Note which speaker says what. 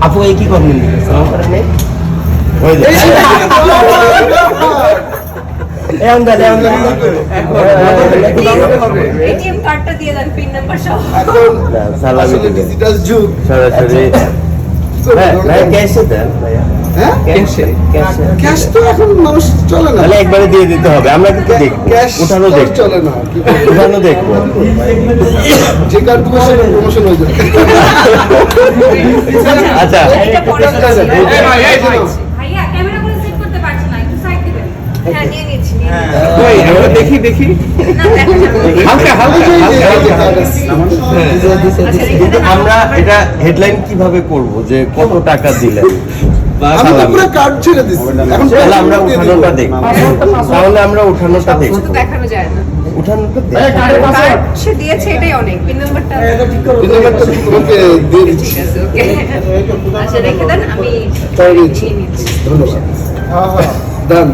Speaker 1: আপু এই কি করবেন সালাম করেন নাই ওই যে
Speaker 2: এটিএম কার্ডটা দিয়ে দেন পিন নাম্বার সহ
Speaker 3: এখন
Speaker 1: সালামি
Speaker 3: আসলে
Speaker 1: দিবেন।
Speaker 3: ডিজিটাল যুগ।
Speaker 1: সরাসরি ভাই ক্যাশে দেন ভাইয়া
Speaker 3: হ্যাঁ
Speaker 1: ক্যাশে
Speaker 3: ক্যাশ তো এখন মানুষ চলে না,
Speaker 1: তাহলে একবারে দিয়ে দিতে হবে আমরা কিন্তু দেখবো
Speaker 3: ক্যাশ
Speaker 1: উঠানো
Speaker 3: তো
Speaker 1: দেখবো
Speaker 3: চলে না, কি করব?
Speaker 1: উঠানো দেখবো
Speaker 3: যে কার্ড দেবো সেটা প্রমোশন হয়ে যায়।
Speaker 1: আচ্ছা
Speaker 2: এটা পরে বলছি।
Speaker 4: ভাইয়া ক্যামেরা করে সেট করতে পারছি না, একটু সাইড দিবেন।
Speaker 2: হ্যাঁ নিয়ে নিচ্ছি নিয়ে নিচ্ছি।
Speaker 5: ওই আমরা দেখি
Speaker 2: না দেখা যাবে না।
Speaker 5: হালকা হালকা
Speaker 3: এই যে
Speaker 5: হালকা
Speaker 3: কার্ড আছে।
Speaker 2: আচ্ছা রেখে দেন
Speaker 1: আমরা এটা হেডলাইন কিভাবে করব যে কত টাকা দিলেন
Speaker 3: আমি তো পুরো কার্ড ছেড়ে দিচ্ছি এখন
Speaker 1: তাহলে আমরা
Speaker 3: দিয়ে দিবো।
Speaker 1: উঠানোটা দেখব তাহলে আমরা উঠানোটা দেখব
Speaker 2: শুধু দেখানো যায় না
Speaker 1: উঠানোটা দেখব
Speaker 2: কার্ড সে দিয়েছে এটাই অনেক পিন নাম্বারটা
Speaker 3: এই নাম্বারটা তোমাকে দিয়ে দিচ্ছি।
Speaker 2: ঠিক আছে ওকে আচ্ছা রেখে দেন আমি
Speaker 3: তাই নিচ্ছি।
Speaker 2: নিয়ে নিচ্ছি
Speaker 3: ধন্যবাদ। ডান।